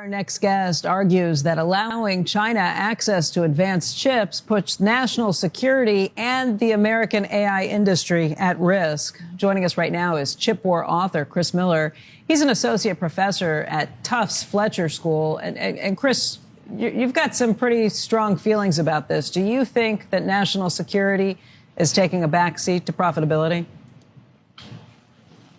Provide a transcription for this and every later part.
Our next guest argues that allowing China access to advanced chips puts national security and the American AI industry at risk. Joining us right now is chip war author Chris Miller. He's an associate professor at Tufts Fletcher School. And Chris, you've got some pretty strong feelings about this. Do you think that national security is taking a backseat to profitability?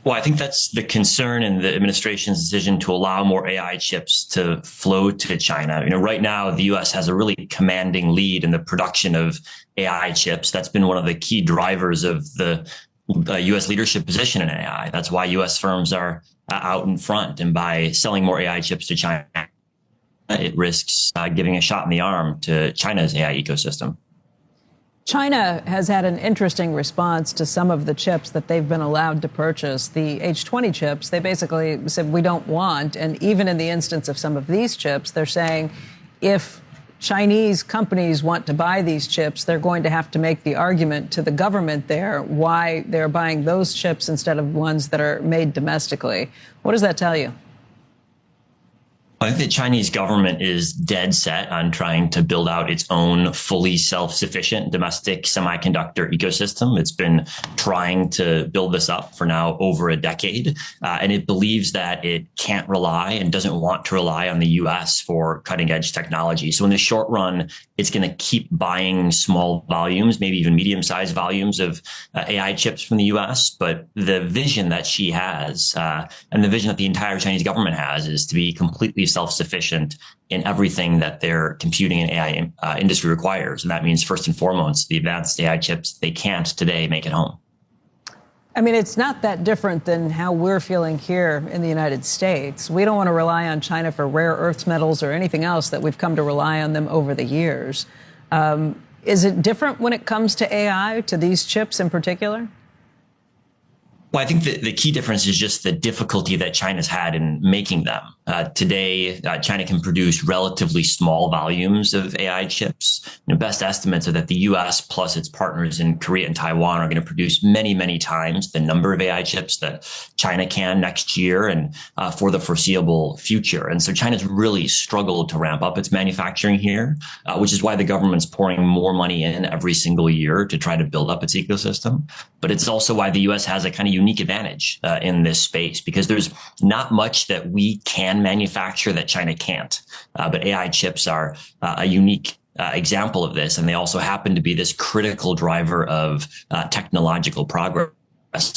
Well, I think that's the concern in the administration's decision to allow more AI chips to flow to China. Right now, the U.S. has a really commanding lead in the production of AI chips. That's been one of the key drivers of the U.S. leadership position in AI. That's why U.S. firms are out in front. And by selling more AI chips to China, it risks giving a shot in the arm to China's AI ecosystem. China has had an interesting response to some of the chips that they've been allowed to purchase. The H20 chips, they basically said we don't want. And even in the instance of some of these chips, they're saying if Chinese companies want to buy these chips, they're going to have to make the argument to the government there why they're buying those chips instead of ones that are made domestically. What does that tell you? I think the Chinese government is dead set on trying to build out its own fully self-sufficient domestic semiconductor ecosystem. It's been trying to build this up for now over a decade, and it believes that it can't rely and doesn't want to rely on the U.S. for cutting edge technology. So in the short run, it's going to keep buying small volumes, maybe even medium-sized volumes of AI chips from the U.S. But the vision that she has, and the vision that the entire Chinese government has, is to be completely self-sufficient in everything that their computing and AI industry requires. And that means, first and foremost, the advanced AI chips they can't today make at home. I mean, it's not that different than how we're feeling here in the United States. We don't want to rely on China for rare earth metals or anything else that we've come to rely on them over the years. Is it different when it comes to AI, to these chips in particular? Well, I think the key difference is just the difficulty that China's had in making them. Today, China can produce relatively small volumes of AI chips. Best estimates are that the U.S. plus its partners in Korea and Taiwan are going to produce many, many times the number of AI chips that China can next year and for the foreseeable future. And so China's really struggled to ramp up its manufacturing here, which is why the government's pouring more money in every single year to try to build up its ecosystem. But it's also why the U.S. has a kind of unique advantage in this space, because there's not much that we can manufacture that China can't. But AI chips are a unique example of this. And they also happen to be this critical driver of technological progress,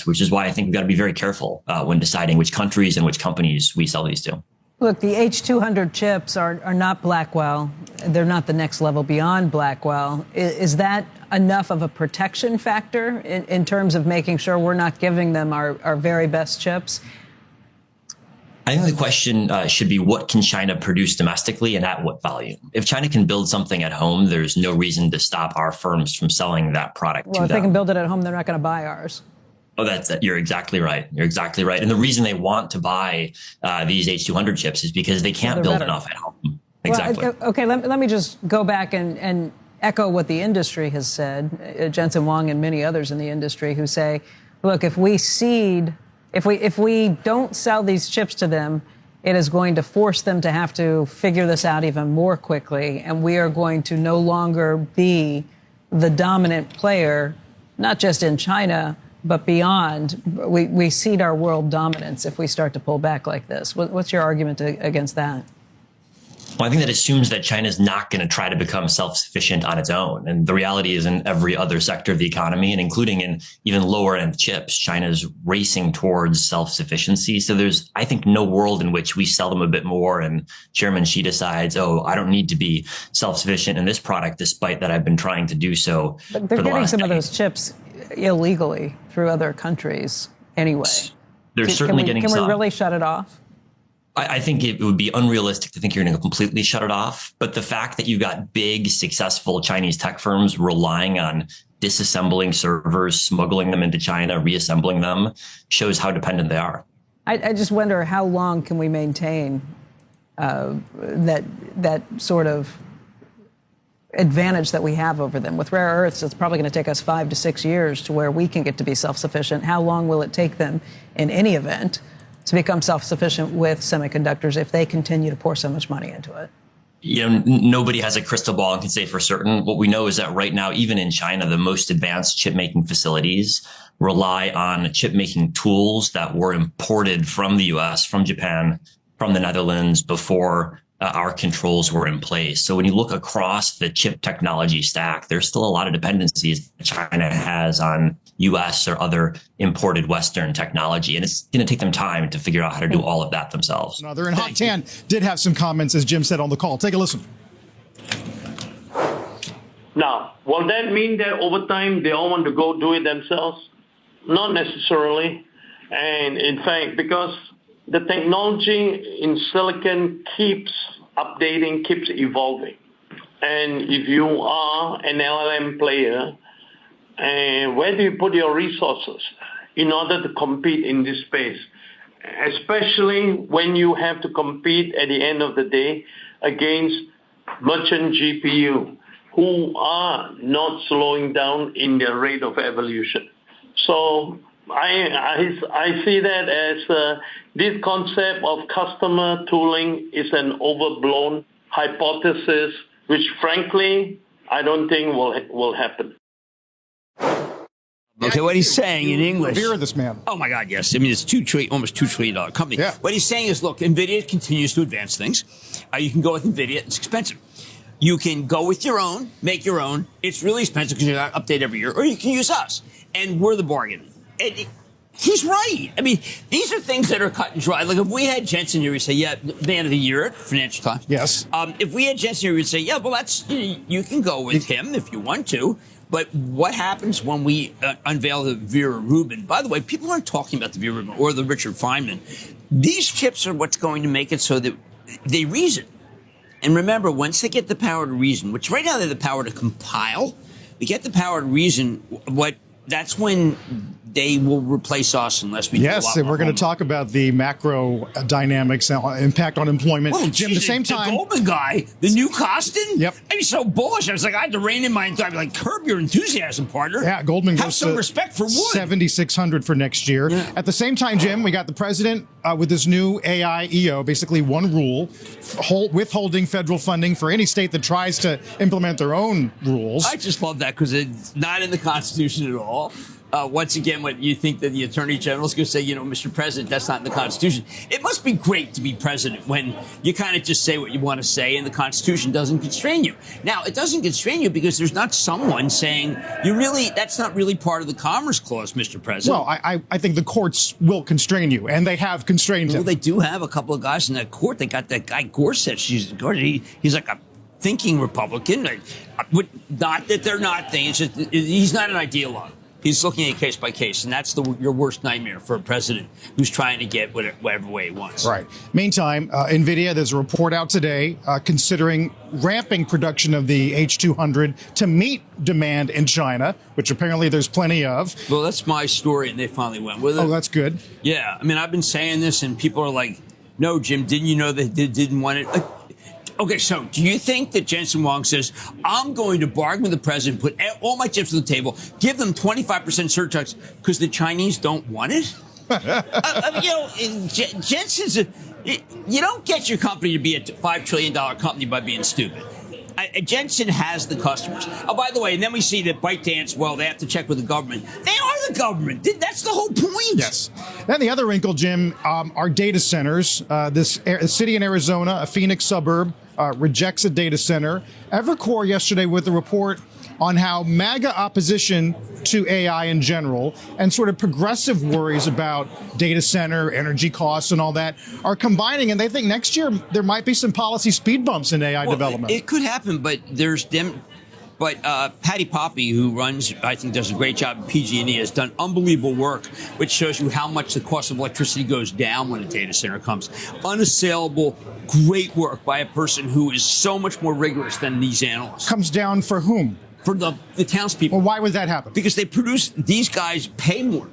which is why I think we've got to be very careful when deciding which countries and which companies we sell these to. Look, the H200 chips are not Blackwell. They're not the next level beyond Blackwell. Is that enough of a protection factor in terms of making sure we're not giving them our very best chips? I think the question should be, what can China produce domestically and at what volume? If China can build something at home, there's no reason to stop our firms from selling that product to them. Well, if they can build it at home, they're not going to buy ours. Oh, you're exactly right. You're exactly right. And the reason they want to buy these H200 chips is because they can't build enough at home. Exactly. Well, okay, let me just go back and echo what the industry has said. Jensen Huang and many others in the industry who say, look, if we don't sell these chips to them, it is going to force them to have to figure this out even more quickly. And we are going to no longer be the dominant player, not just in China, but beyond. We cede our world dominance if we start to pull back like this. What's your argument against that? Well, I think that assumes that China is not going to try to become self-sufficient on its own. And the reality is, in every other sector of the economy, and including in even lower end chips, China's racing towards self-sufficiency. So there's, I think, no world in which we sell them a bit more and Chairman Xi decides, oh, I don't need to be self-sufficient in this product, despite that I've been trying to do so. But they're getting some of those chips illegally through other countries anyway. They're certainly getting some. Can we really shut it off? I think it would be unrealistic to think you're going to completely shut it off. But the fact that you've got big, successful Chinese tech firms relying on disassembling servers, smuggling them into China, reassembling them, shows how dependent they are. I just wonder, how long can we maintain that sort of advantage that we have over them? With rare earths, it's probably going to take us 5 to 6 years to where we can get to be self-sufficient. How long will it take them in any event? to become self-sufficient with semiconductors if they continue to pour so much money into it? Nobody has a crystal ball and can say for certain. What we know is that right now, even in China, the most advanced chip making facilities rely on chip making tools that were imported from the US, from Japan, from the Netherlands before our controls were in place. So when you look across the chip technology stack, there's still a lot of dependencies that China has on US or other imported Western technology. And it's going to take them time to figure out how to do all of that themselves. Another, and Hot Tan did have some comments, as Jim said on the call. Take a listen. Now, will that mean that over time they all want to go do it themselves? Not necessarily. And in fact, because the technology in silicon keeps updating, keeps evolving. And if you are an LLM player, where do you put your resources in order to compete in this space? Especially when you have to compete at the end of the day against merchant GPU, who are not slowing down in their rate of evolution. So I see that as this concept of customer tooling is an overblown hypothesis, which frankly, I don't think will happen. Okay, what he's saying in English. Revere this man. Oh my God, yes. I mean, it's almost $2 trillion company. Yeah. What he's saying is, look, NVIDIA continues to advance things. You can go with NVIDIA. It's expensive. You can go with your own, make your own. It's really expensive because you got to update every year. Or you can use us. And we're the bargain. And he's right. I mean, these are things that are cut and dry. Like if we had Jensen here, we'd say, yeah, man of the year at Financial Times. Yes. If we had Jensen here, we'd say, yeah, well, that's, you can go with him if you want to. But what happens when we unveil the Vera Rubin? By the way, people aren't talking about the Vera Rubin or the Richard Feynman. These chips are what's going to make it so that they reason. And remember, once they get the power to reason, which right now they have the power to compile, we get the power to reason, that's when they will replace us unless we do a lot Yes, and more we're going to homework. talk about the macro dynamics, impact on employment. Well, Jim, geez, at the same time, the Goldman guy, the new Costin. Yep. I'm so bullish. I was like, I had to rein in my entire, like, curb your enthusiasm, partner. yeah, Goldman Have goes some to respect for Wood. 7,600 for next year. Yeah. At the same time, Jim, we got the president with this new AI EO, basically one rule, withholding federal funding for any state that tries to implement their own rules. I just love that because it's not in the Constitution at all. Once again, what you think that the Attorney General is going to say, Mr. President, that's not in the Constitution. It must be great to be president when you kind of just say what you want to say and the Constitution doesn't constrain you. Now, it doesn't constrain you because there's not someone saying that's not really part of the Commerce Clause, Mr. President. Well, I think the courts will constrain you, and they have constrained Well, him. they do have a couple of guys in that court. They got that guy Gorsuch. He's like a thinking Republican. Not that they're not things. It's just, he's not an ideologue. He's looking at case by case, and that's your worst nightmare for a president who's trying to get whatever way he wants. Right. Meantime, NVIDIA, there's a report out today considering ramping production of the H200 to meet demand in China, which apparently there's plenty of. Well, that's my story, and they finally went with it. Oh, that's good. Yeah. I mean, I've been saying this, and people are like, no, Jim, didn't you know that they didn't want it? Okay, so do you think that Jensen Huang says, I'm going to bargain with the president, put all my chips on the table, give them 25% surcharge because the Chinese don't want it? Jensen's you don't get your company to be a $5 trillion company by being stupid. Jensen has the customers. Oh, by the way, and then we see that ByteDance, well, they have to check with the government. They are the government. That's the whole point. Yes. Then the other wrinkle, Jim, are data centers. This city in Arizona, a Phoenix suburb, rejects a data center. Evercore yesterday with a report on how MAGA opposition to AI in general and sort of progressive worries about data center, energy costs and all that are combining. And they think next year there might be some policy speed bumps in AI development. It could happen, but there's them. But Patty Poppy, who does a great job at PG&E, has done unbelievable work, which shows you how much the cost of electricity goes down when a data center comes. Unassailable, great work by a person who is so much more rigorous than these analysts. Comes down for whom? For the townspeople. Well, why would that happen? Because these guys pay more.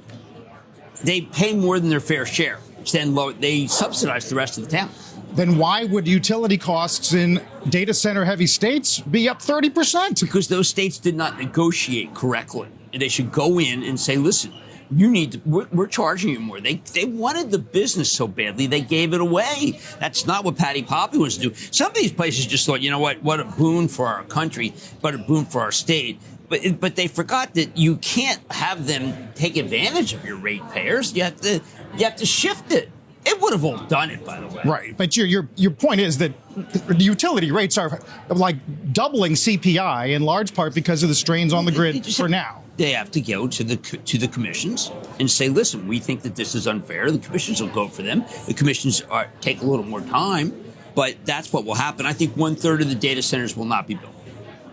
They pay more than their fair share. They subsidize the rest of the town. Then why would utility costs in data center heavy states be up 30%? Because those states did not negotiate correctly. And they should go in and say, listen, we're charging you more. They wanted the business so badly, they gave it away. That's not what Patty Poppy wants to do. Some of these places just thought, you know what a boon for our country, what a boon for our state. But they forgot that you can't have them take advantage of your ratepayers. You have to shift it. It would have all done it, by the way. Right. But your point is that the utility rates are like doubling CPI in large part because of the strains on the grid for now. They have to go to the commissions and say, listen, we think that this is unfair. The commissions will go for them. The commissions take a little more time, but that's what will happen. I think 1/3 of the data centers will not be built.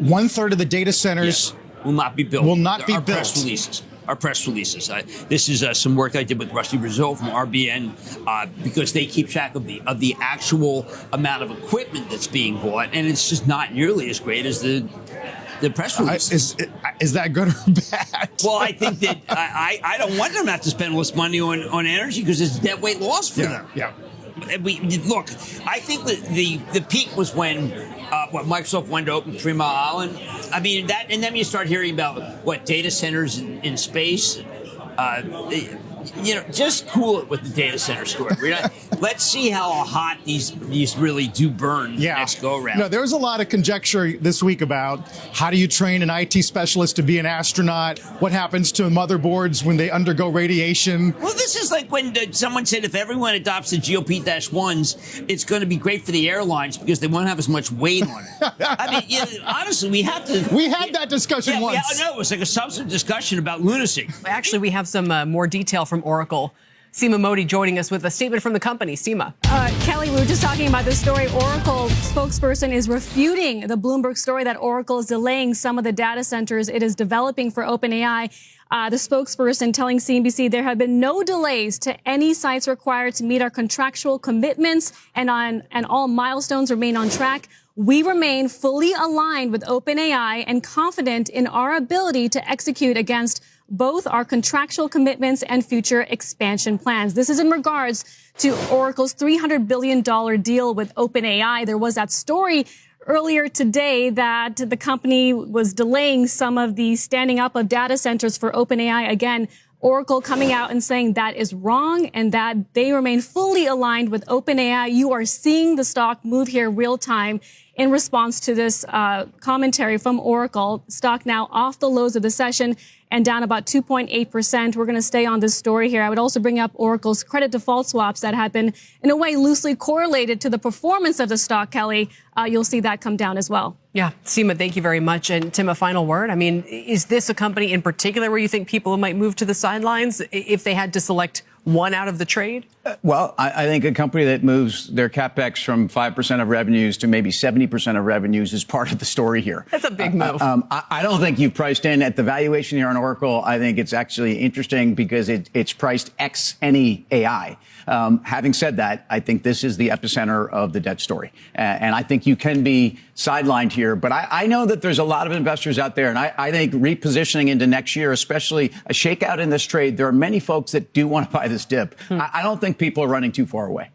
1/3 of the data centers will not be built. Will not be Our built. Press releases. This is some work I did with Rusty Brazil from RBN because they keep track of the actual amount of equipment that's being bought, and it's just not nearly as great as the press release. Is that good or bad? Well, I think that I don't want them to have to spend less money on energy because it's dead weight loss for them. Yeah. Look, I think that the peak was when Microsoft wanted to open 3 Mile Island. I mean, that, and then you start hearing about data centers in space. Just cool it with the data center story. Let's see how hot these really do burn next go around. No, there was a lot of conjecture this week about how do you train an IT specialist to be an astronaut? What happens to motherboards when they undergo radiation? Well, this is like when someone said if everyone adopts the GOP-1s, it's going to be great for the airlines because they won't have as much weight on it. I mean, honestly, we have to. We had that discussion once. No, it was like a substantive discussion about lunacy. Actually, we have some more detail from Oracle. Seema Modi joining us with a statement from the company. Seema. Kelly, we were just talking about this story. Oracle spokesperson is refuting the Bloomberg story that Oracle is delaying some of the data centers it is developing for OpenAI. The spokesperson telling CNBC there have been no delays to any sites required to meet our contractual commitments and all milestones remain on track. We remain fully aligned with OpenAI and confident in our ability to execute against both our contractual commitments and future expansion plans. This is in regards to Oracle's $300 billion deal with OpenAI. There was that story earlier today that the company was delaying some of the standing up of data centers for OpenAI. Again, Oracle coming out and saying that is wrong and that they remain fully aligned with OpenAI. You are seeing the stock move here real time in response to this commentary from Oracle. Stock now off the lows of the session and down about 2.8%. We're going to stay on this story here. I would also bring up Oracle's credit default swaps that have been, in a way, loosely correlated to the performance of the stock, Kelly. You'll see that come down as well. Yeah. Seema, thank you very much. And Tim, a final word. I mean, is this a company in particular where you think people might move to the sidelines if they had to select one out of the trade? Well, I think a company that moves their capex from 5% of revenues to maybe 70% of revenues is part of the story here. That's a big move. I don't think you've priced in at the valuation here on Oracle. I think it's actually interesting because it's priced X any AI. Having said that, I think this is the epicenter of the debt story. And I think you can be sidelined here. But I know that there's a lot of investors out there. And I think repositioning into next year, especially a shakeout in this trade, there are many folks that do want to buy this dip. I don't think people are running too far away.